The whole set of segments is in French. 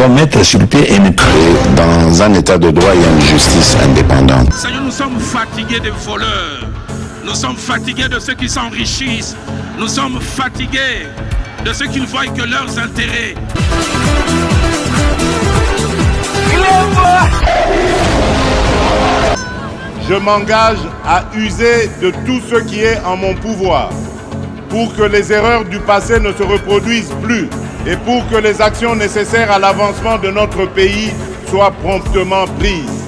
doit mettre sur le pied une dans un état de droit et une justice indépendante. Seigneur, nous sommes fatigués des voleurs. Nous sommes fatigués de ceux qui s'enrichissent. Nous sommes fatigués de ceux qui ne voient que leurs intérêts. Je m'engage à user de tout ce qui est en mon pouvoir pour que les erreurs du passé ne se reproduisent plus et pour que les actions nécessaires à l'avancement de notre pays soient promptement prises.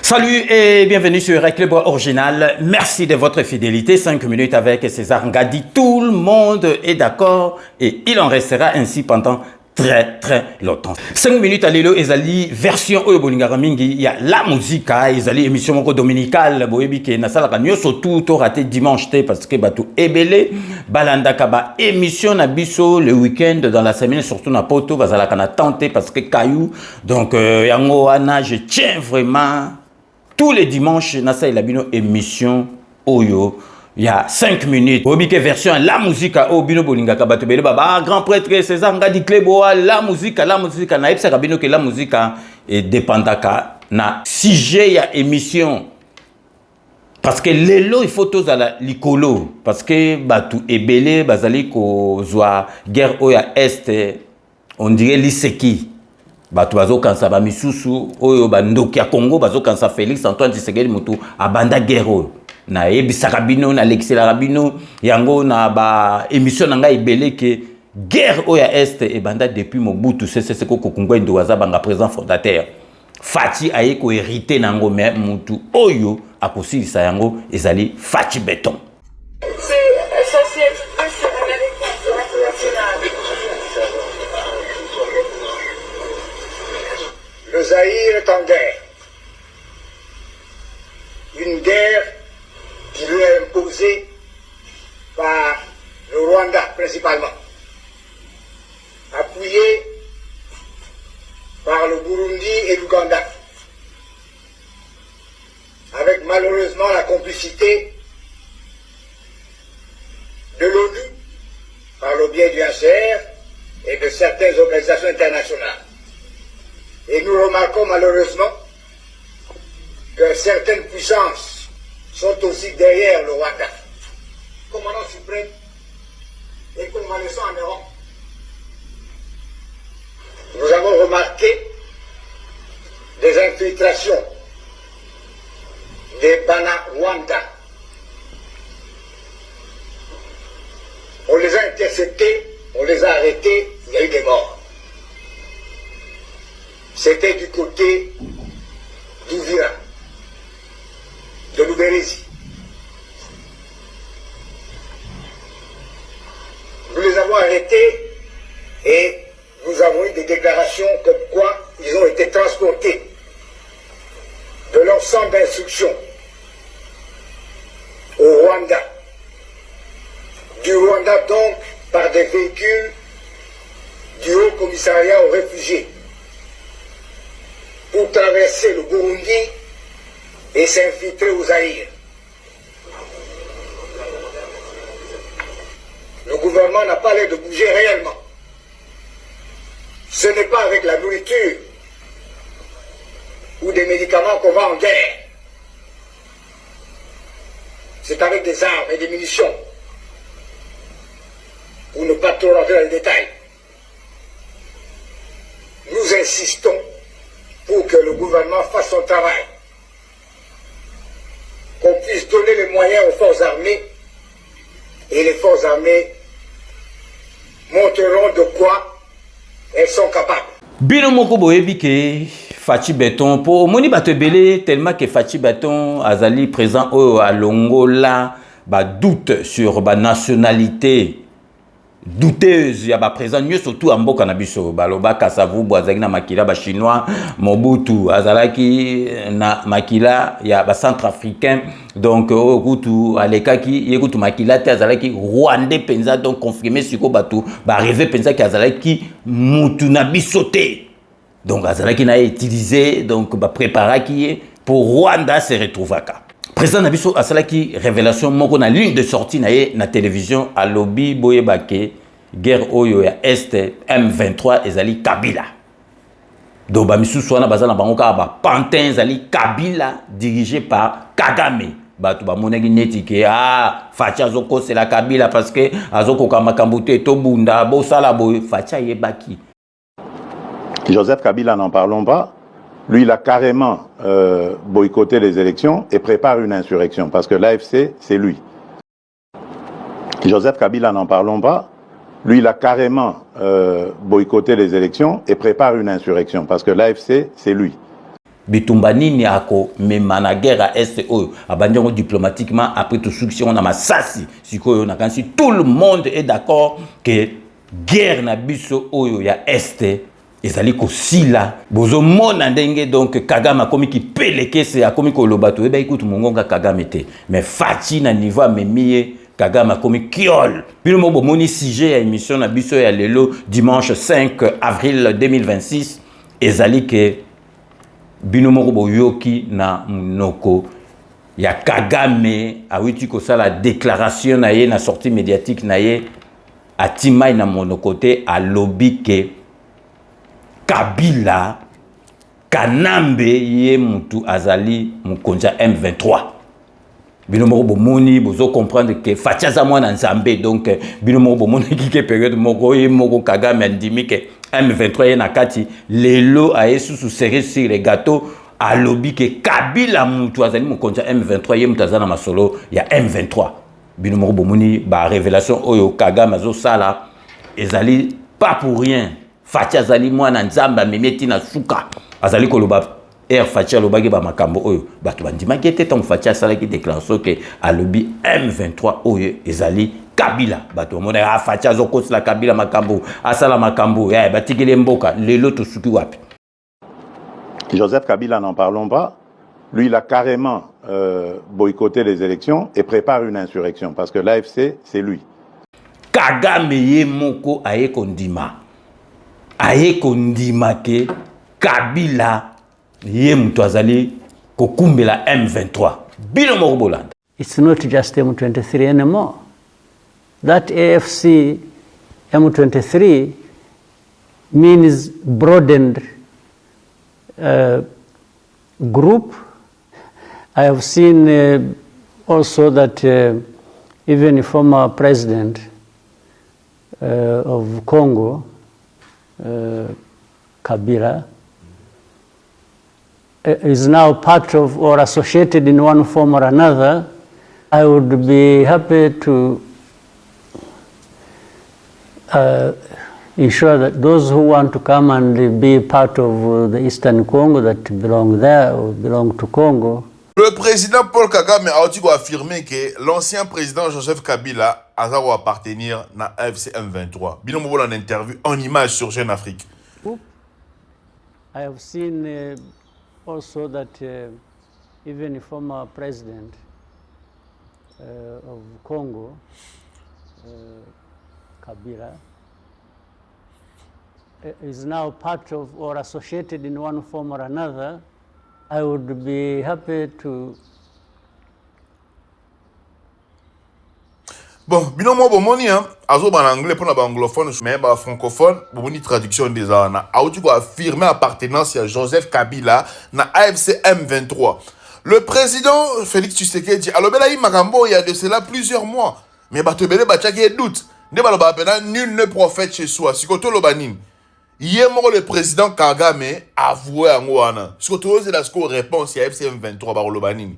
Salut et bienvenue sur Reclebois Original. Merci de votre fidélité. 5 minutes avec César Ngadi. Tout le monde est d'accord et il en restera ainsi pendant très longtemps. 5 minutes à Lilo Ezali version Oyo Bolingara Mingi. Il y a la musique, Ezali émission moko dominicale. Boyebi ke nasala kanyo surtout to raté dimanche parce que batu ebele balanda kaba émission na biso le week-end dans la semaine surtout na poto bazala kana tenté parce que caillou donc yango wana je tiens vraiment tous les dimanches, Nasa et Labino émission Oyo. Il y a 5 minutes. Obike version la musique à Obino Bolinga Kabatubele Baba, grand prêtre César Ngadi Kleboa, la musique, na epsa Rabino que la musique est dépendaka na sujet ya émission. Parce que l'élo il faut tous à la licolo parce que batu ebele bazali ko zwa guerre oya est on dirait l'iseki. Bato bazo kansa ba misusu oyo bandoki ya Congo bazo kansa Félix Antoine Tshisekedi mutu abanda guerre na ebisaka bino na lexela rabino yango na ba émission na ngai ebele ke guerre oya est e banda depuis Mobutu Sese Seko Kokungwendo waza banga président fondateur Fati aye ko hérité nango mais mutu oyo akosilisa yango ezali Fati Beton. Le Zaïre est en guerre. Une guerre qui lui est imposée par le Rwanda principalement, appuyée par le Burundi et l'Ouganda, avec malheureusement la complicité de l'ONU par le biais du HCR et de certaines organisations internationales. Et nous remarquons malheureusement que certaines puissances sont aussi derrière le Rwanda. Commandant suprême et convalescent en Europe. Nous avons remarqué des infiltrations des Bana Rwanda. On les a interceptés, on les a arrêtés, il y a eu des morts. C'était du côté d'Ouvira, de Luberizi. Nous les avons arrêtés et nous avons eu des déclarations comme quoi ils ont été transportés de leur centre d'instruction au Rwanda. Du Rwanda donc par des véhicules du Haut Commissariat aux réfugiés, pour traverser le Burundi et s'infiltrer aux Zaïre. Le gouvernement n'a pas l'air de bouger réellement. Ce n'est pas avec la nourriture ou des médicaments qu'on va en guerre. C'est avec des armes et des munitions. Pour ne pas trop rentrer dans les détails. Nous insistons pour que le gouvernement fasse son travail, qu'on puisse donner les moyens aux forces armées, et les forces armées montreront de quoi elles sont capables. Bino moko boyebi ke Fati Beton pour moni bato belé tellement que Fati Beton azali présent au Longola ba doute sur ba nationalité douteuse ya ba présent mieux surtout en mboka na biso baloba kasavu boazaki na makila ba chinois Mobutu azalaki na makila ya ba centrafricain donc okutu alekaki yekutu makila te azalaki rwandais penza donc confirmé siko batu ba rêver penza ki azalaki mutu na biso te Donc, Azalaki n'a utilisé, donc, préparé qui est pour Rwanda se retrouver. Président Nabiso Azalaki, révélation, moko na ligne de sortie na na télévision, à lobby, boyebake, guerre oyo ya Est, M23, ezali Kabila. Donc, Bamisu Swana Bazala Bangoka, Pantin, ezali Kabila, dirigé par Kagame. Bato ba monaki neti ke Facha zoko c'est la Kabila parce que azoko kamakamboute to bunda bo sala bo Facha yebaki. Joseph Kabila, n'en parlons pas. Lui, il a carrément boycotté les élections et prépare une insurrection parce que l'AFC, c'est lui. Joseph Kabila, n'en parlons pas. Lui, il a carrément boycotté les élections et prépare une insurrection parce que l'AFC, c'est lui. Bitumba nini ako memana guerre à Est oyo abandongo diplomatiquement après tout succès on a masasi sikoyo na kansi tout le monde est d'accord que guerre na biso oyo ya Est ezali ko sila bozo mona ndenge donc Kagame komi ki peleke se akomi ko lobato eba ikutu mongonga Kagame te mais Fachi na niveau memie Kagame komi kiol bino mo bomoni sujet ya émission na biso ya lelo dimanche 5 avril 2026 ezali que Binomoko boyoki na munoko ya Kagame awiti ko sala déclaration na ye na sortie médiatique na ye atimai na monokote a lobby ke Kabila Kanambe ye mutu azali mukonja M23. Binomoko bomoni bozo comprendre que Fachaza mwana nzambe donc binomoko bomoni ki période moko ye moko Kagame andimi ke M23 ye nakati lelo a yesu serré sur les gâteaux à lobby que Kabila mutu azali mukonja M23 ye mutazana masolo ya M23. Binomoko bomoni ba révélation oyo Kagame azo sala ezali pas pour rien. Fachaza li mwana nzamba memeti na suka azali koloba Facha lobaki ba makambo oyo bato bandima kete ton Facha sala ki déclaration que a lobby M23 oyo ezali Kabila bato mona Facha zoko la Kabila makambo asala makambo ya batikele mboka lelo to suki wapi. Joseph Kabila, n'en parlons pas. Lui, il a carrément boycotté les élections et prépare une insurrection parce que l'AFC, c'est lui. Kagame ye moko aye kondima ke Kabila ye mutu azali kokumbela M23 bino moko bolanda. It's not just M23 anymore. That AFC M23 means broadened group. I have seen also that even former president of Congo, Kabila, is now part of or associated in one form or another. I would be happy to ensure that those who want to come and be part of the Eastern Congo that belong there or belong to Congo. Le président Paul Kagame a aussi affirmé que l'ancien président Joseph Kabila a appartenir à AFC M23. Bino Mobo en interview en image sur Jeune Afrique. I have seen also that even former president of Congo, Kabila, is now part of or associated in one form or another. I would be happy to. Bon, binomo bomoni hein, azo ban anglais pour na anglophone mais ba francophone, bomoni traduction des ana. Aouti ko affirmer appartenance à Joseph Kabila na AFC M23. Le président Félix Tshisekedi alobela yi makambo il y a de cela plusieurs mois. Mais ba tebele ba tchaki doute. Ne ba loba pena nul ne prophète chez soi. Sikoto lobanin. Hier, le président Kagame a avoué à Ngouana. Ce que tu as la réponse à FCM 23 par Lobanini.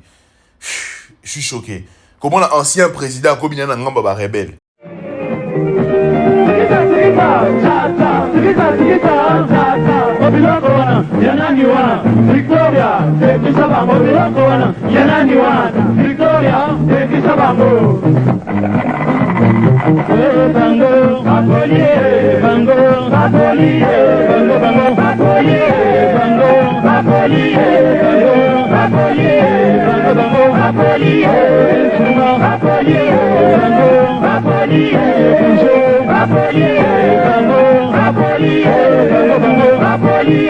Je suis choqué. Comment l'ancien président a combiné un ngamba rebelle? Rapoli,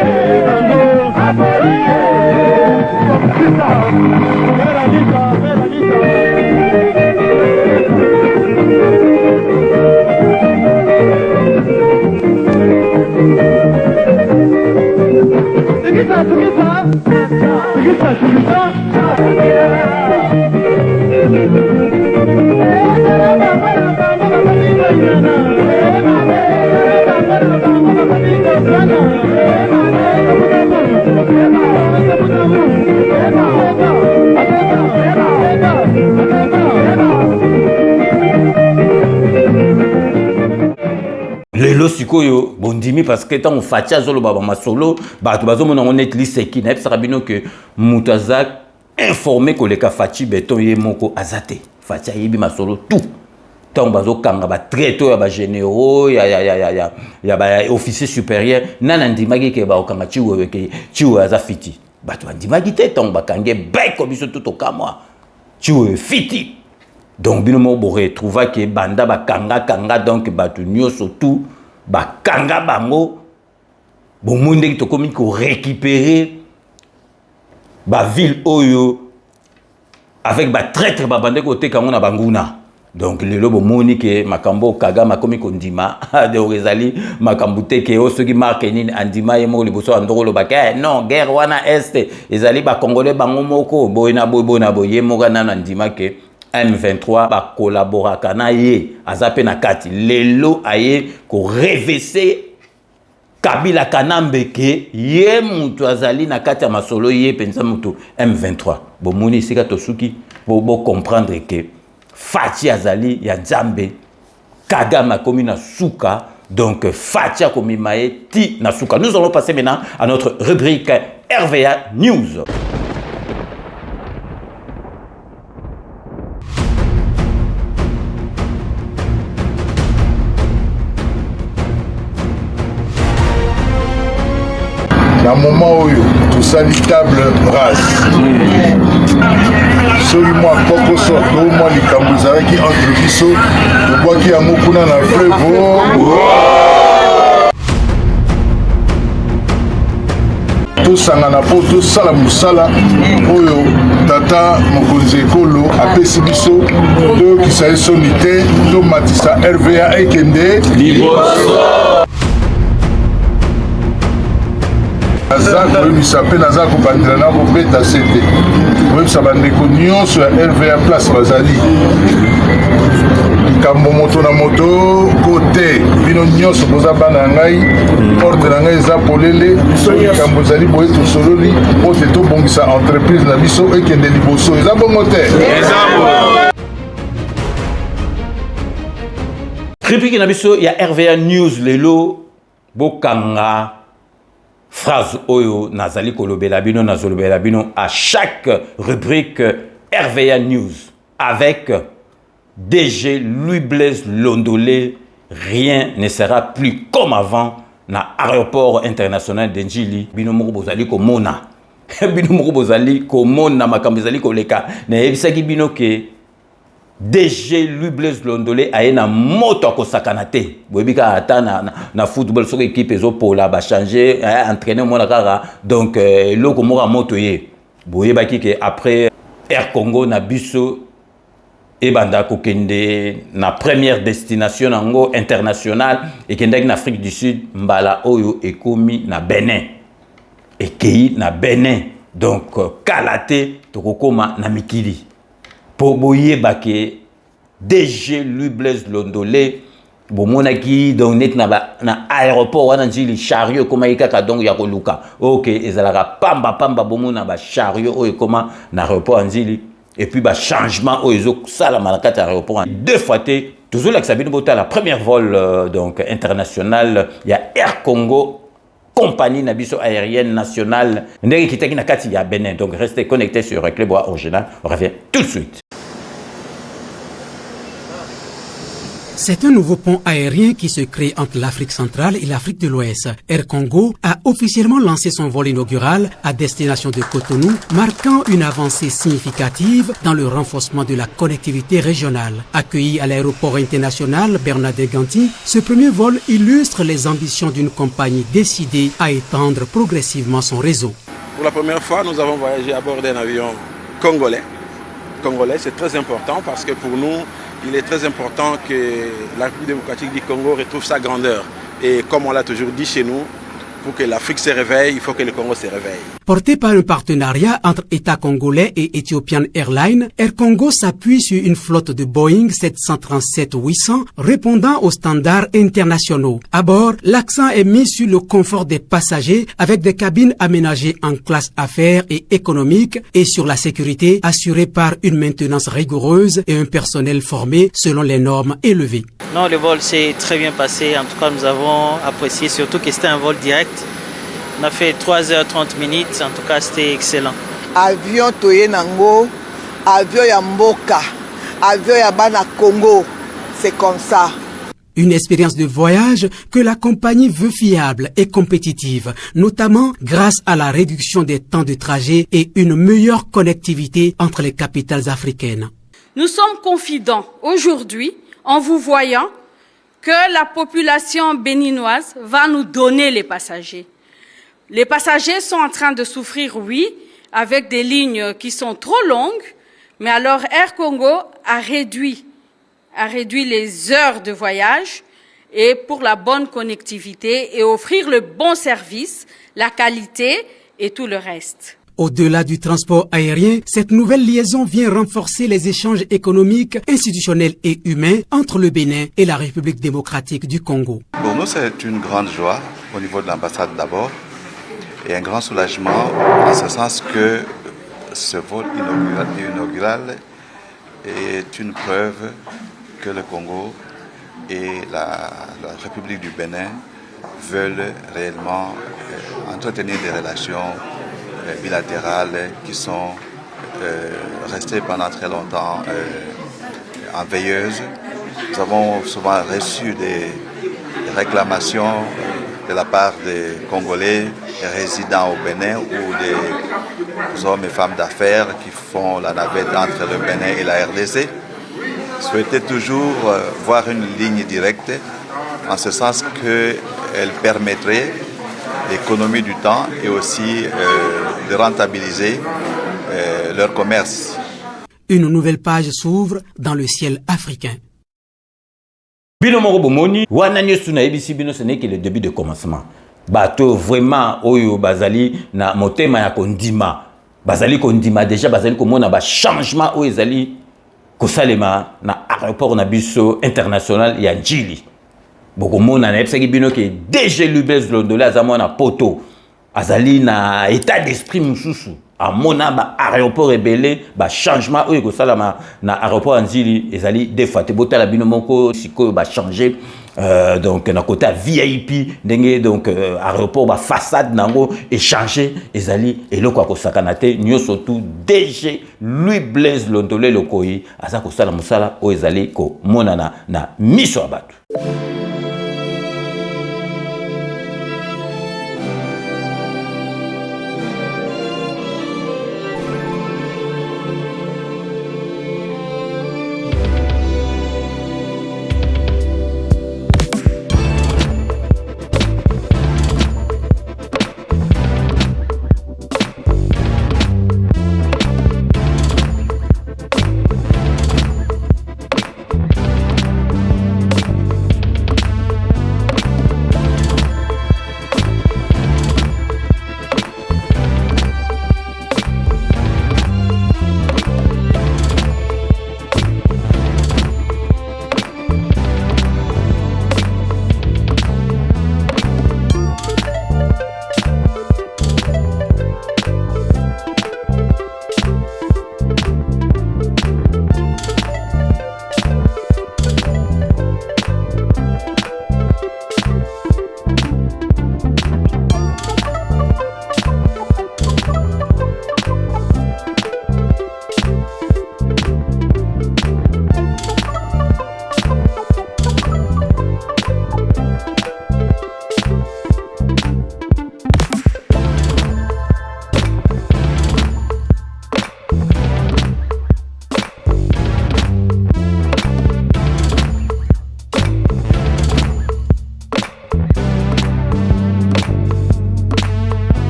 sikoyo bondimi parce que tant fatia zolo baba masolo bato bazo mona on est liseki na epsa bino que mutaza informé que le kafati beton ye moko azate fatia yibi masolo tout tant bazo kanga ba traito ya ba généraux ya ba officier supérieur nana ndimaki ke ba okanga chiwe ke chiwe azafiti bato ndimaki te tant ba kange beko biso tout okamwa chiwe fiti. Donc, bino mo bo retrouva que banda ba kanga donc batu nyoso tout ba kanga bango bon monde qui to komi ko récupérer ba ville oyo avec ba traître ba bande côté kango na banguna. Donc le lobo moni que makambo kaga makomi ko ndima de rezali makambo te ke o soki marque ni andima yemo le boso andoro lo baka non guerre wana est ezali ba congolais bango moko boyna boye moga na ndima ke M23 ba collaborer kana ye azape na kati lelo aye ko revese Kabila kanambe ke ye mutu azali na kati ya masolo ye penza mutu M23 bomoni sika tosuki bo comprendre que Fachi azali ya Nzambe Kagama komi na suka donc Fachi komi mae ti na suka. Nous allons passer maintenant à notre rubrique RVA News. Na moment oyo tosali table rase soki mwa kokoso to mwa likambo ezalaki entre biso tobwaki yango kuna na fleuve tosangana mpo tosala mosala oyo tata mokonzi ekolo apesi biso toyokisa ye soni te tomatisa RVA ekende liboso. Naza koyebisa mpe naza kobandela na kobeta sete koyebisa bandeko nyonso ya RVA place bazali likambo moto na moto kote bino nyonso boza bana ya ngai ordre na ngai eza polele likambo ezali boye tosololi po te tobongisa entreprise na biso ekende liboso eza bongo te. Rubrique na biso ya RVA News lelo bokanga phrase oyo nazali kolobela bino nazolobela bino à chaque rubrique RVA News avec DG Louis Blaise Londolé. Rien ne sera plus comme avant na aéroport international de Njili. Bino moko bozali komona bino moko bozali komona makambo ezali koleka na yebisaki bino ke DG Louis Blaise Londolé a na moto akosakana te boyebika ata na football soki équipe ezopola ba changer entraîner mona kaka donc loko moko moto ye boyebaki ke après Air Congo na biso ebanda kokende na première destination nango internationale ekendaki na Afrique du Sud mbala oyo ekomi na Benin ekei na Benin donc kalate tokokoma na mikili po boyebake DG Louis Blaise Londolé bomonaki donc net na aéroport wana Njili chariot koma ikaka donc ya koluka ok ezalaka pamba bomona ba chariot oyo koma na aéroport Njili et puis ba changement oyo zo sala malakata aéroport deux fois te toujours la sabine bota la première vol donc international ya Air Congo compagnie nabiso aérienne nationale ndenge kitaki na kati ya Benin. Donc restez connectés sur Clébois Original, on revient tout de suite. C'est un nouveau pont aérien qui se crée entre l'Afrique centrale et l'Afrique de l'Ouest. Air Congo a officiellement lancé son vol inaugural à destination de Cotonou, marquant une avancée significative dans le renforcement de la connectivité régionale. Accueilli à l'aéroport international Bernardin Ganti, ce premier vol illustre les ambitions d'une compagnie décidée à étendre progressivement son réseau. Pour la première fois, nous avons voyagé à bord d'un avion congolais. C'est très important parce que pour nous, il est très important que la République démocratique du Congo retrouve sa grandeur. Et comme on l'a toujours dit chez nous, pour que l'Afrique se réveille, il faut que le Congo se réveille. Porté par un partenariat entre État congolais et Ethiopian Airlines, Air Congo s'appuie sur une flotte de Boeing 737-800 répondant aux standards internationaux. À bord, l'accent est mis sur le confort des passagers avec des cabines aménagées en classe affaires et économique et sur la sécurité assurée par une maintenance rigoureuse et un personnel formé selon les normes élevées. Non, le vol s'est très bien passé. En tout cas, nous avons apprécié, surtout que c'était un vol direct. On a fait 3h30 minutes. En tout cas, c'était excellent. Avion Toyenango, avion Yamboka, avion Yabana Congo. C'est comme ça. Une expérience de voyage que la compagnie veut fiable et compétitive, notamment grâce à la réduction des temps de trajet et une meilleure connectivité entre les capitales africaines. Nous sommes confidents aujourd'hui, en vous voyant, que la population béninoise va nous donner les passagers. Les passagers sont en train de souffrir, oui, avec des lignes qui sont trop longues, mais alors Air Congo a réduit les heures de voyage et pour la bonne connectivité et offrir le bon service, la qualité et tout le reste. Au-delà du transport aérien, cette nouvelle liaison vient renforcer les échanges économiques, institutionnels et humains entre le Bénin et la République démocratique du Congo. Pour nous, c'est une grande joie au niveau de l'ambassade d'abord et un grand soulagement en ce sens que ce vol inaugural est une preuve que le Congo et la République du Bénin veulent réellement entretenir des relations bilatérales qui sont restées pendant très longtemps en veilleuse. Nous avons souvent reçu des réclamations de la part des Congolais résidant au Bénin ou des hommes et femmes d'affaires qui font la navette entre le Bénin et la RDC. Souhaiter toujours voir une ligne directe, en ce sens qu'elle permettrait l'économie du temps et aussi de rentabiliser leur commerce. Une nouvelle page s'ouvre dans le ciel africain. Bino moko bomoni wana nyosu na ebisi bino ce n'est que le début de commencement. Bato vraiment oyo bazali na motema ya kondima. Bazali kondima déjà bazali komona ba changement oyo ezali kosalema na aéroport na biso international ya Njili. Bokomona na ebisaki bino ke DG Lubez Londole azamona poto azali na état d'esprit mususu amona ba aéroport ebele ba changement oyo kosalama na aéroport Njili ezali defate botala bino moko sikoyo ba changer donc na côté VIP ndenge donc aéroport ba façade nango échanger ezali eloko akosakana te nyoso tout DG Louis Blaise Londole lokoyi aza kosala musala oyo ezali ko monana na miso ya bato.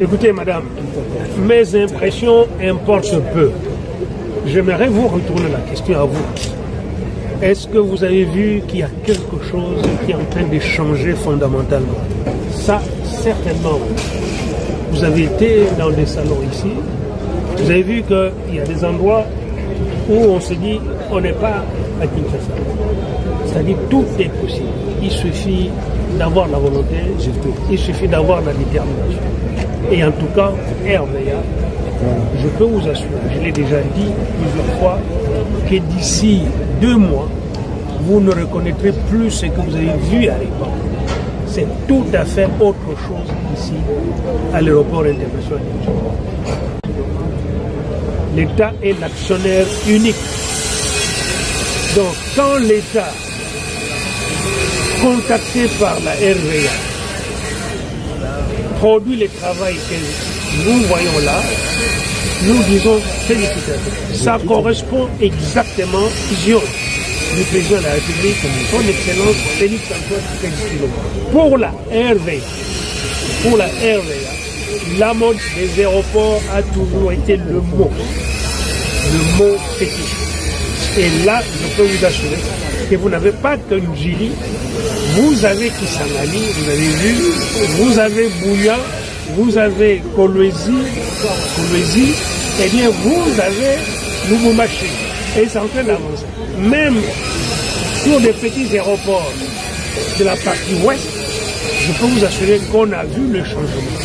Écoutez, madame, mes impressions importent peu. J'aimerais vous retourner la question à vous. Est-ce que vous avez vu qu'il y a quelque chose qui est en train de changer fondamentalement? Ça, certainement. Vous avez été dans des salons ici. Vous avez vu qu'il y a des endroits où on se dit on n'est pas à Kinshasa. C'est-à-dire tout est possible. Il suffit d'avoir la volonté, il suffit d'avoir la détermination. Et en tout cas, RVA, je peux vous assurer, je l'ai déjà dit plusieurs fois, que d'ici 2 mois, vous ne reconnaîtrez plus ce que vous avez vu à l'époque. C'est tout à fait autre chose ici, à l'aéroport international. L'État est l'actionnaire unique. Donc, quand l'État, contacté par la RVA, produit le travail que nous voyons là, nous disons félicitations. Ça correspond exactement aux visions du président de la République, son Excellence Félix Antoine Tshisekedi. Pour la RVA, la mode des aéroports a toujours été le mot fétiche. Et là, je peux vous assurer que vous n'avez pas que Njili, vous avez Kisangani, vous avez vu, vous avez Bouya, vous avez Kolwezi, et bien vous avez Lubumbashi. Et c'est en train d'avancer. Même sur des petits aéroports de la partie ouest, je peux vous assurer qu'on a vu le changement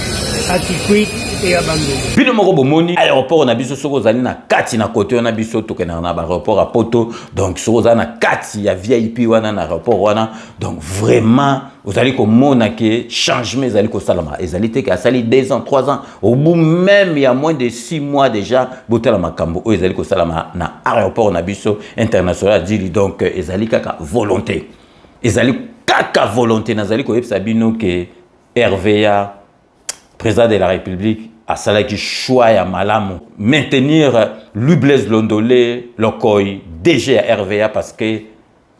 à Kikwit et à Bandundu. Bino moko bomoni aéroport na biso soko zali na kati na côté na biso to na aéroport à Poto, donc soko za na kati ya VIP wana na aéroport wana, donc vraiment vous allez komona que changement ezali ko salama ezali te ka sali 2 ans 3 ans au bout même il y a moins de 6 mois déjà botala makambo o ezali ko salama na aéroport na biso international dili, donc ezali kaka volonté nazali ko yebisa bino que RVA président de la République a salaki choix ya malamu maintenir Louis Blaise Londolé lokoi DG à RVA parce que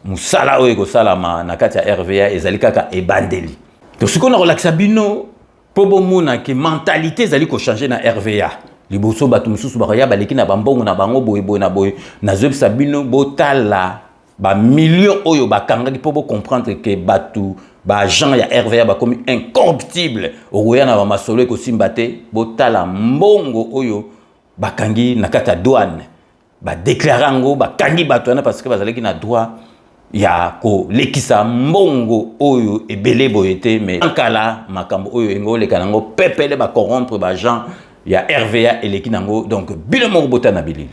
musala oyo salama na kati ya RVA ezali kaka ebandeli. Donc ce qu'on a relaxé bino po bomona que mentalité ezali ko changer na RVA. Liboso batu mususu bakaya baleki na bambongo na bango boye na boye na zebisa bino botala ba millions oyo bakangaki po bo comprendre que batu ba agent ya RVA ba comme incorruptible okoya na ba masolo ko simbate botala mbongo oyo bakangi na kata douane ba déclarango bakangi bato na parce que bazalaki na droit ya ko lekisa mbongo oyo ebele boyete mais ankala makambo oyo engole kanango pepele ba corrompre ba agent ya RVA eleki nango, donc bino moko botana bilili.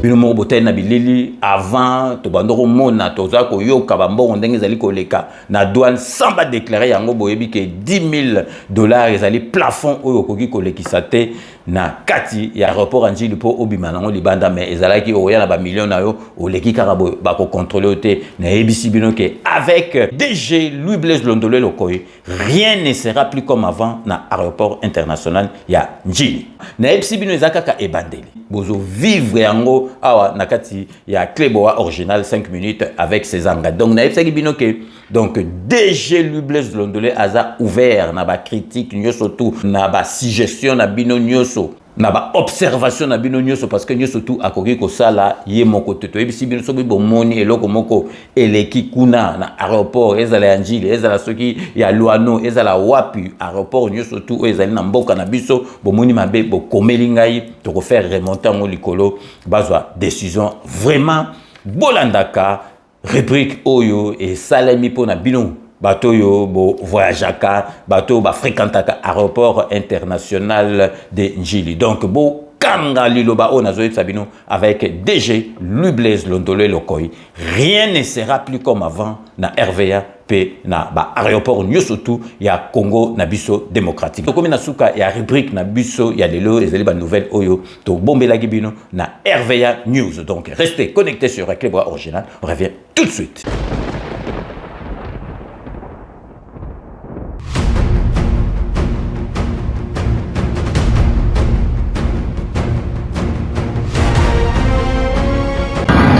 Bino moko botana bilili avant to bandoko mona to za ko yoka bambongo ndenge ezali koleka na douane sans ba déclarer yango boyebi ke $10,000 ezali plafond oyo koki kolekisa te na kati ya aéroport Njili po obima nango libanda, mais ezalaki oya na ba millions na yo oleki kaka ba ko contrôler te na ebisi bino ke avec DG Louis Blaise Londolé lokoi rien ne sera plus comme avant na aéroport international ya Njili. Na ebisi bino ezaka ka ebandeli bozo vivre yango awa nakati ya Kleboa original 5 minutes avec ses angas. Donc na ebisi bino ke donc DG Louis Blaise Londolé aza ouvert na ba critique nyoso tout na ba suggestion na bino nyoso na ba observation na bino nyoso parce que nyoso tout akoki ko sala ye moko te to ebisi bino so bo moni eloko moko eleki kuna na aéroport ezala ya Njili ezala soki ya Luano ezala wapi aéroport nyoso tout ezali na mboka na biso bo moni mabe bo komeli ngai to ko faire remonter ngo likolo bazwa décision vraiment bolandaka rubrique oyo et salami po na bino bato yo bo voyageaka bato ba fréquentaka aéroport international de Njili. Donc bo kanga liloba o nazo sabino avec DG Louis Blaise Londolé lokoi rien ne sera plus comme avant na RVA pe na ba aéroport nyosotu ya Congo na biso démocratique. Comme na suka ya rubrique na biso ya lelo ezali ba nouvelle oyo to bombela gibino na RVA News. Donc restez connectés sur Kleboa original, on revient tout de suite.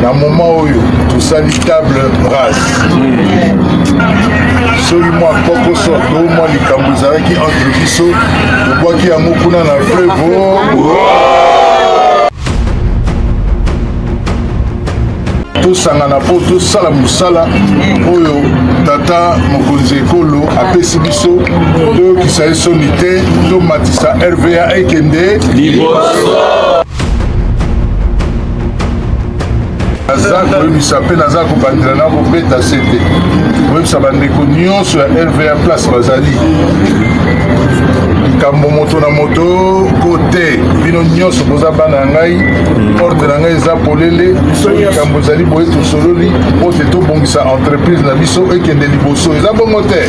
na moment oyo tosali table rase soki mwa kokoso to mwa likambo ezalaki entre biso tobwaki yango kuna na fleuve tosangana mpo tosala mosala oyo tata mokonzi ekolo apesi biso toyokisa ye soni te tomatisa rva ekende liboso. Naza koyebisa mpe naza kobandela na kobeta se te koyebisa bandeko nyonso ya rva place bazali likambo moto na moto kote bino nyonso boza bana na ngai porte na ngai eza polele likambo ezali boye tosololi po te tobongisa entreprise na biso ekende liboso eza bongo te.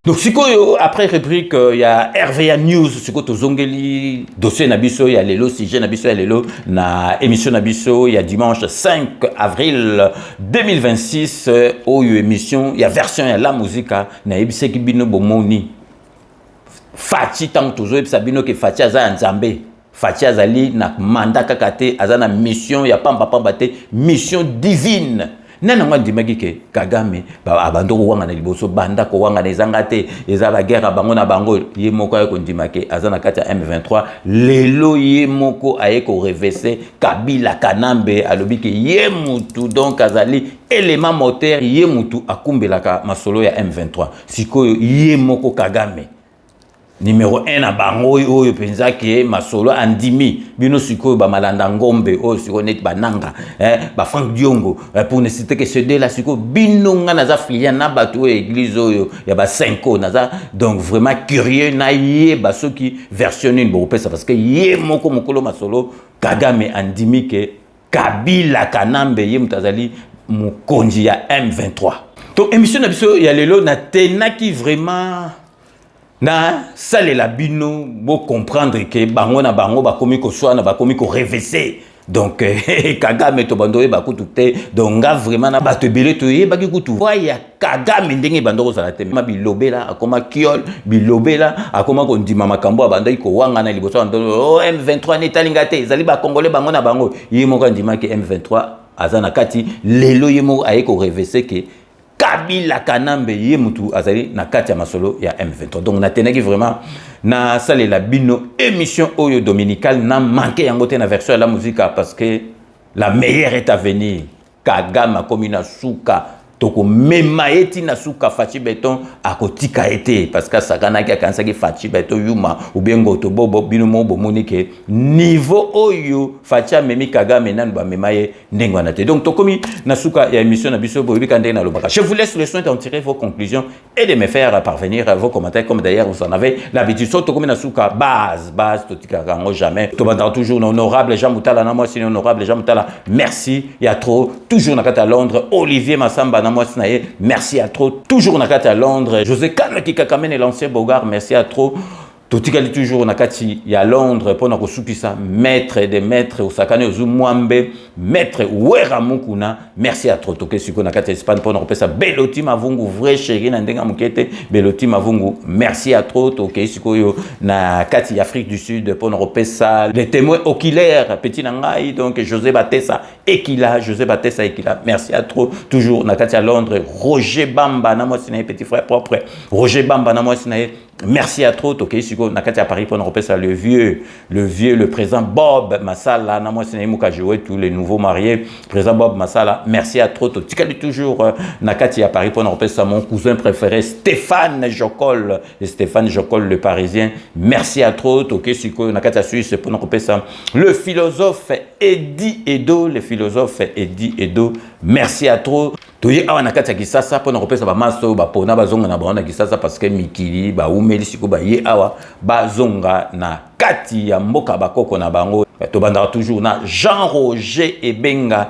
Donc sikoyo après rubrique il y a RVA News siko tozongeli dossier na biso ya lelo sujet na biso ya lelo na émission na biso il y a dimanche 5 avril 2026 oyo émission ya version ya la musique na ebiseki bino bomoni Fachi tant tozo ebisa bino ke Fachi aza nzambe Fachi azali na mandat kaka te aza na mission ya pamba te mission divine. Nana ngwa ndimaki ke Kagame abando wanga na liboso banda ko wanga na ezanga te ezaba guerre bango na bango ye moko ayeko ndimake azana kati ya M23 lelo ye moko ayeko reverser Kabila Kanambe alobiki ye mutu donc azali élément moteur ye mutu akumbelaka masolo ya M23 sikoyo ye moko Kagame numéro 1 na bango oyo penza ke masolo andimi bino sikoyo ba malanda ngombe oyo sikoyo net bananga ba Frank Diongo pour ne citer que ceux deux là sikoyo bino nga naza filian na bato église oyo ya ba 5 naza donc vraiment curieux na ye basoki version une bo pesa parce que ye moko mokolo masolo Kagame andimi ke Kabila Kanambe ye mutazali mokonzi ya M23. Donc émission na biso ya lelo na tenaki vraiment na salela bino bo comprendre que bango na bango ba komi ko soana ba komi ko reverser donc Kagame to bando ba kutu te donc nga vraiment na ba te belé to ye ba ki kutu ya Kagame ndenge bando ko sala te ma bilobela akoma kiol bilobela akoma ko ndima makambo abanda ko wanga na liboso ando M23 netalinga te zali ba congolais bango na bango ye moko ndima ke M23 azana kati lelo ye moko aye ko reverser que Kabila Kanambe ye mutu azali na kati ya masolo ya M23. Donc na tenaki vraiment na salela bino émission oyo dominicale na manqué yango te na version ya la musique parce que la meilleure est à venir. Kagame komi na suka toko mema eti na suka Fachi Beton akotika ete parce que sakana ki akansa ki Fachi Beton yuma ou bien ngoto bobo bino mo bomoni ke niveau oyo Fachi memi Kagame nan ba memaye ndengwa na te. Donc tokomi na suka ya émission na biso bo bika ndena lobaka. Je vous laisse le soin d'en tirer vos conclusions et de me faire parvenir vos commentaires comme d'ailleurs vous en avez l'habitude. So tokomi na suka base totika rango jamais. To banda toujours honorable Jean Moutala na moi c'est honorable Jean Moutala. Merci, il y a trop toujours na kata Londres Olivier Massamba na merci à trop. Toujours na kati à Londres. José Kanaki Kakamene l'ancien Bogart. Merci à trop. Totikali toujours na kati ya Londres pour na kosukisa maître des maîtres Osakane Ozumwambe maître Wera Mukuna. Merci à trop. Toke siko na kati Espagne pour na kopesa Beloti Mavungu vrai chéri na ndenga mukete Beloti Mavungu. Merci à trop. Toke siko yo na kati Afrique du Sud pour na kopesa les témoins oculaires petit nangai donc José Batessa Ekila José Batessa Ekila. Merci à trop. Toujours na kati à Londres Roger Bamba na moi sinaye petit frère propre Roger Bamba na moi sinaye. Merci à trop. Toke siko nakati à Paris pour nous repasser le présent Bob Massala na moi c'est muka jouer tous les nouveaux mariés présent Bob Massala merci à trop tikali toujours nakati à Paris pour nous repasser mon cousin préféré Stéphane Jocol le parisien merci à trop toke siko nakati à Suisse pour nous repasser le philosophe Eddie Edo merci à trop. Toye awa nakati ya Kisasa pour nous repasser ba maso ba pona bazonga na bana Kisasa parce que mikili ba umeli siko ba ye awa bazonga na kati ya mboka bakoko na bango to banda toujours na Jean-Roger Ebenga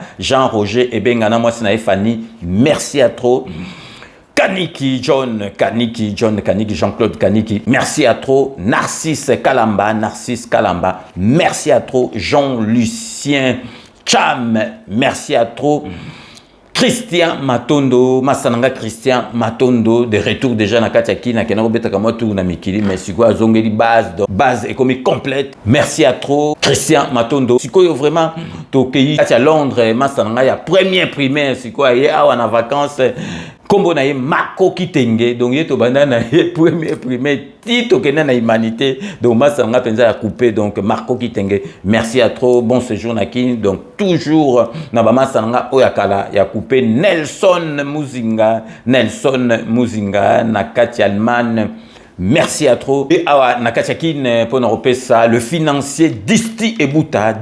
na moi c'est na Fanny merci à trop. Kaniki Jean-Claude Kaniki merci à trop. Narcisse Kalamba merci à trop. Jean-Lucien Cham merci à trop. Christian Matondo, Masananga Christian Matondo, de retour déjà na Katiaki, na Kenaro Betakamotu, na Mikili, mais si quoi, Zongeli base économique complète. Merci à trop, Christian Matondo. Si quoi, vraiment, Tokei, à Londres, Masananga, il y a première primaire, si quoi, il y a en vacances, Kombo na ye Marco Kitenge, donc il est au bandana, premier primaire, titre Kenya na humanité, donc Masananga Penza a coupé, donc Marco Kitenge, merci à trop, bon séjour Naki, donc toujours, Nabama Sananga Oyakala, il a coupé Nelson Muzinga, Nakati Alman, merci à trop. Et awa Nakatiakin pour nous ça, le financier Disti Ebuta,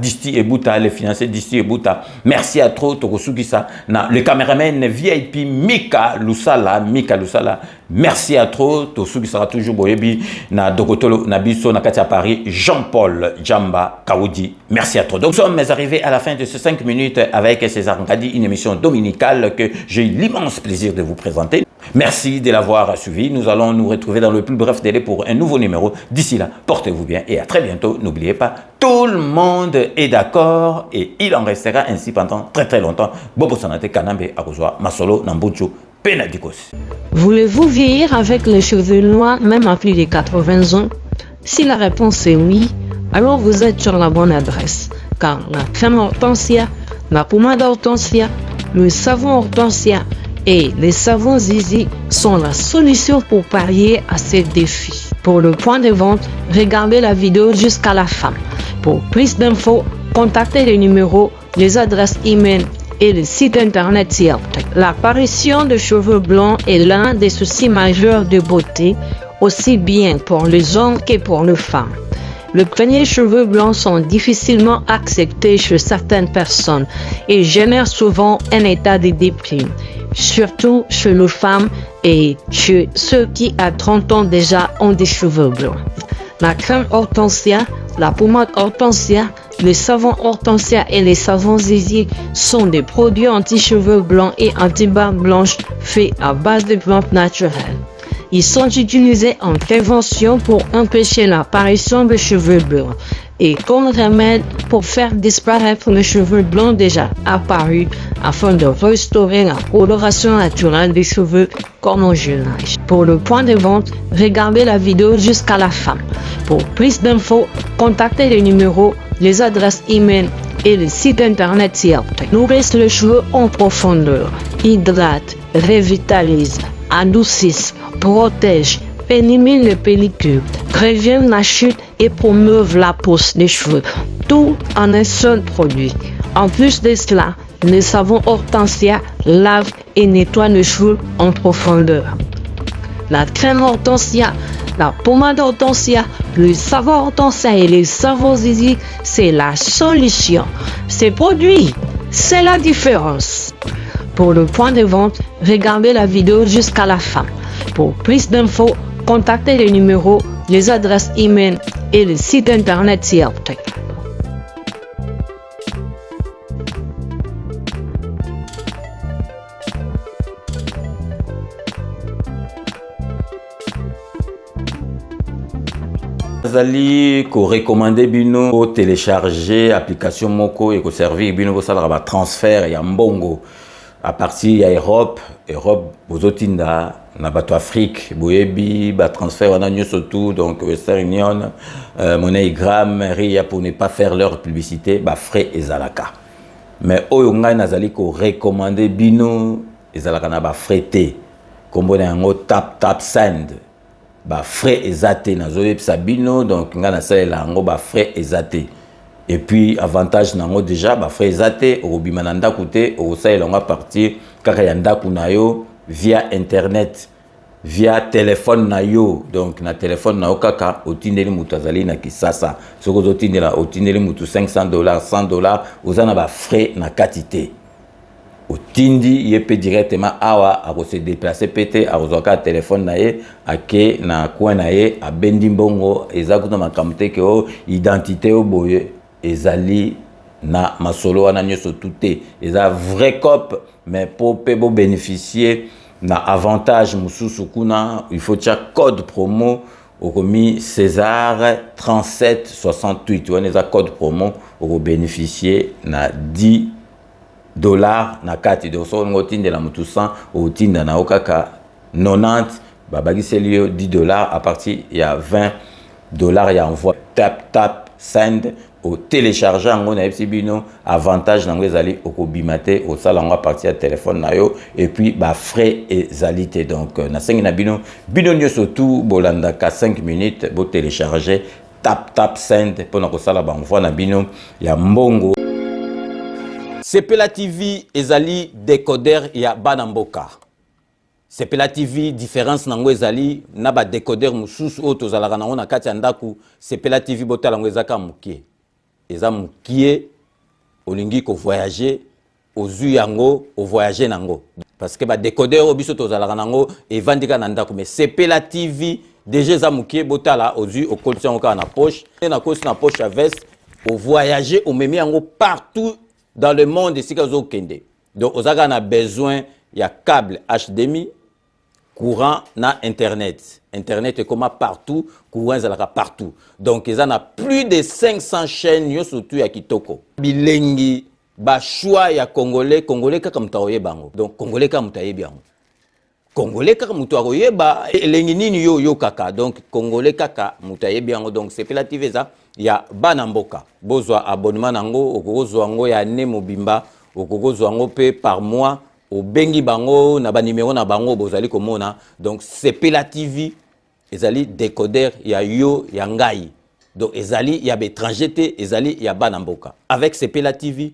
le financier Disti Ebuta. Merci à trop Tokosuki ça. Le caméraman VIP Mika Lusala. Merci à trop Tokosuki sera toujours boyebi na Dokotolo Nabiso Nakatia Paris Jean-Paul Djamba Kaoudi. Merci à trop. Donc nous sommes arrivés à la fin de ces 5 minutes avec César Ngadi, une émission dominicale que j'ai eu l'immense plaisir de vous présenter. Merci de l'avoir suivi. Nous allons nous retrouver dans le plus bref délai pour un nouveau numéro. D'ici là, portez-vous bien et à très bientôt. N'oubliez pas, tout le monde est d'accord et il en restera ainsi pendant très très longtemps. Bobo Sanate Kanambe Arozwa Masolo Nambucho Penadikos. Voulez-vous vieillir avec les cheveux noirs même à plus de 80 ans? Si la réponse est oui, alors vous êtes sur la bonne adresse. Car la crème hortensia, la pommade hortensia, le savon hortensia et les savons Zizi sont la solution pour parier à ces défis. Pour le point de vente, regardez la vidéo jusqu'à la fin. Pour plus d'infos, contactez les numéros, les adresses e-mail et le site internet ci-après. L'apparition de cheveux blancs est l'un des soucis majeurs de beauté, aussi bien pour les hommes que pour les femmes. Les premiers cheveux blancs sont difficilement acceptés chez certaines personnes et génèrent souvent un état de déprime, surtout chez les femmes et chez ceux qui à 30 ans déjà ont des cheveux blancs. La crème hortensia, la pommade hortensia, le savon hortensia et les savons Zizi sont des produits anti-cheveux blancs et anti-barbe blanche faits à base de plantes naturelles. Ils sont utilisés en prévention pour empêcher l'apparition de cheveux blancs et comme remède pour faire disparaître les cheveux blancs déjà apparus afin de restaurer la coloration naturelle des cheveux comme au jeune âge. Pour le point de vente, regardez la vidéo jusqu'à la fin. Pour plus d'infos, contactez les numéros, les adresses e-mail et le site internet ci-après. Nourrissent les cheveux en profondeur, hydrate, revitalise, adoucissent, protège, élimine les pellicules, préviennent la chute et promeuvent la pousse des cheveux, tout en un seul produit. En plus de cela, le savon hortensia lave et nettoie les cheveux en profondeur. La crème hortensia, la pommade hortensia, le savon hortensia et les savons Zizi, c'est la solution. Ces produits, c'est la différence. Pour le point de vente, regardez la vidéo jusqu'à la fin. Pour plus d'infos, contactez les numéros, les adresses e-mail et le site internet ci-après. Azali ko recommander bino ko télécharger application moko et ko servir bino ko sala ba transfert ya mbongo à partir ya Europe bozotinda na bato Afrique boyebi ba transfert wana nyoso tout donc Western Union MoneyGram ria pour ne pas faire leur publicité ba frais ezalaka mais oyo ngai nazali ko recommander bino ezalaka na ba frais te kombo na yango tap send ba frais ezate nazoyebisa bino donc nga na salela yango ba frais ezate et puis avantage nango déjà ba frais ezate obima na ndako te osalela ngo partir kaka ya ndako na yo via internet via téléphone na yo donc na téléphone na yo kaka otindeli mutu azali na Kisasa soko zotindela otindeli mutu $500 $100 ozana ba frais na quantité otindi yepe directement awa a se déplacer pété a rozoka téléphone na ye ake na coin na ye a bendi mbongo ezakuta makamte ke o identité o boye ezali na masolo wana nyoso touté eza vrai cop mais pour bo bénéficier na avantage mususu kuna il faut tia code promo okomi César 3768 wana eza code promo o bénéficier na 10 dollars na kati donc so ngotinda la mutu 100 otinda na okaka 90 babagiseli yo 10 dollars à partir il y a 20 dollars ya envoi tap send au télécharger ngo na bino avantage nango ezali okobimate au sala ngo à partir ya téléphone na yo et puis ba frais ezalité donc na sengi na bino nyoso tout bolanda ka 5 minutes bo télécharger tap send pour na ko sala ba envoi na bino ya mbongo. Sepela TV ezali décodeur ya banamboka. Sepela TV différence nango ezali na ba décodeur mususu o tozalaka nango na kati ya ndaku. Sepela TV botala ngo ezaka mukie. Eza mukie olingi ko voyager ozu yango o voyager nango. Parce que ba décodeur o biso tozalaka nango evandika na ndaku mais Sepela TV déjà eza mukie botala ozu o kolisa ngo na poche na kosi na poche à veste o voyager o memi yango partout dans le monde ici kazo kende. Donc on a besoin il y a câble HDMI courant na internet est comme partout courant ezalaka partout donc ils en a plus de 500 chaînes yo surtout ya kitoko bilengi ba choix ya congolais kaka mutaoye bango donc congolais kaka mutaye bango congolais kaka mutaoye ba elengi nini yo kaka donc congolais kaka mutaye bango donc c'est relative ça ya banamboka bozwa abonnement nango okozwa ngo ya ne mobimba okozwa ngo pe par mois au bengi bango na ba numéro na bango bozali komona donc Sepela TV ezali décodeur ya yo ya ngai donc ezali ya étranger te ezali ya banamboka avec Sepela TV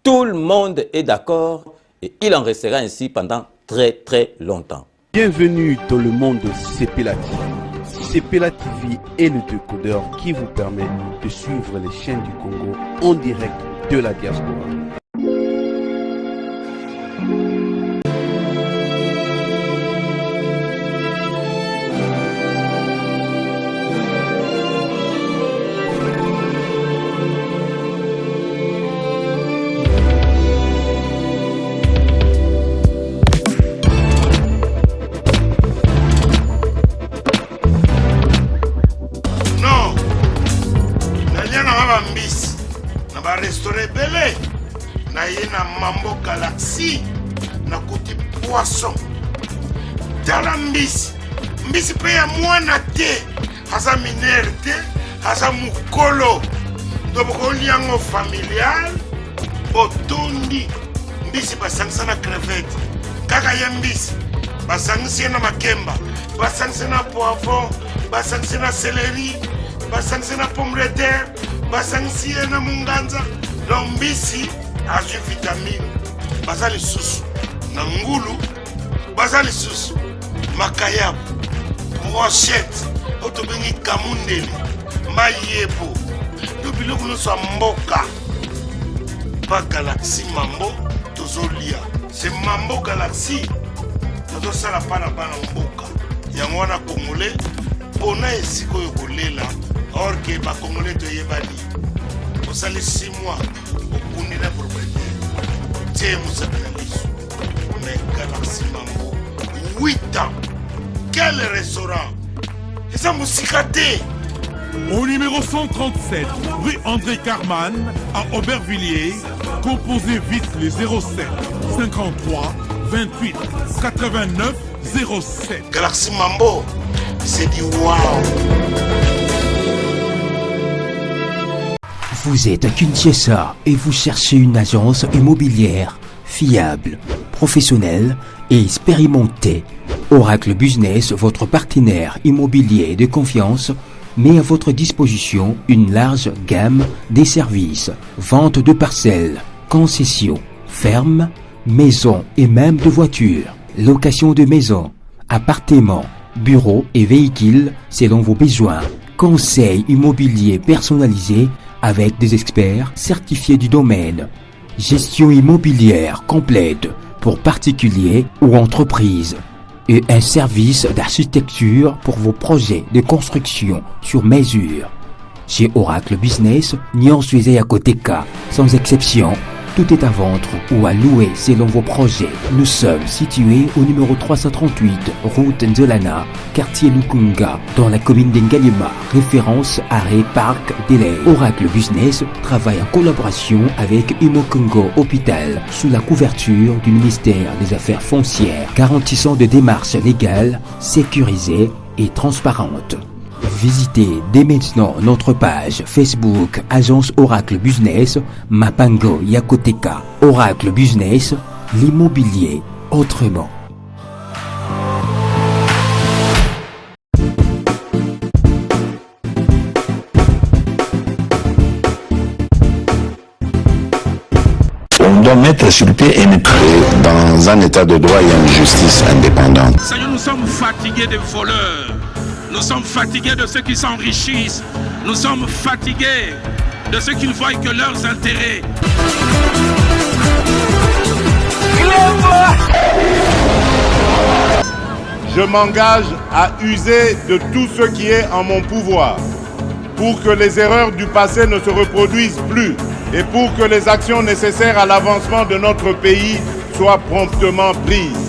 tout le monde est d'accord et il en restera ainsi pendant très longtemps. Bienvenue dans le monde de Sepela TV. Sepela TV est le décodeur qui vous permet de suivre les chaînes du Congo en direct de la diaspora. Mambo Galaxy na kuti poisson tala mbisi pe ya mwana te haza minere te haza mukolo ndoboko liango familial otondi mbisi basangisa na crevette kaka ya mbisi basangisa na makemba basangisa na poivron basangisa na céleri basangisa na pomme de terre basangisa na munganza donc mbisi azu vitamine bazali susu na ngulu bazali susu makayabu brochette otobengi kamundeli mayebo to biloko nyonso ya mboka pa Galaxy mambo tozolia c'est mambo Galaxy tozosala pana bana mboka yango wana congolais mpona esika oyo kolela or ke bacongolais toyebani osali 6 mois okundi na propriété tie mosakana liso mais Galaxy mambo 8 ans quel restaurant eza mosika te. Au numéro 137, rue André Carman, à Aubervilliers, composez vite les 07 53 28 89 07. Galaxy Mambo, c'est du wow. Vous êtes à Kinshasa et vous cherchez une agence immobilière fiable, professionnelle et expérimentée. Oracle Business, votre partenaire immobilier de confiance, met à votre disposition une large gamme des services, vente de parcelles, concessions, fermes, maisons et même de voitures, location de maisons, appartements, bureaux et véhicules selon vos besoins, conseil immobilier personnalisé avec des experts certifiés du domaine, gestion immobilière complète pour particuliers ou entreprises, et un service d'architecture pour vos projets de construction sur mesure. Chez Oracle Business, Nyon Suizé à côté K, sans exception, Tout est à vendre ou à louer selon vos projets. Nous sommes situés au numéro 338, route Nzolana, quartier Lukunga, dans la commune d'Engaliema, référence arrêt Parc Délai. Oracle Business travaille en collaboration avec Imo Congo Hôpital, sous la couverture du ministère des Affaires foncières, garantissant des démarches légales, sécurisées et transparentes. Visitez dès maintenant notre page Facebook Agence Oracle Business Mapango Yakoteka. Oracle Business, l'immobilier autrement. On doit mettre sur le pied et mettre dans un état de droit et une justice indépendante. Seigneur, nous sommes fatigués des voleurs. Nous sommes fatigués de ceux qui s'enrichissent. Nous sommes fatigués de ceux qui ne voient que leurs intérêts. Je m'engage à user de tout ce qui est en mon pouvoir pour que les erreurs du passé ne se reproduisent plus et pour que les actions nécessaires à l'avancement de notre pays soient promptement prises.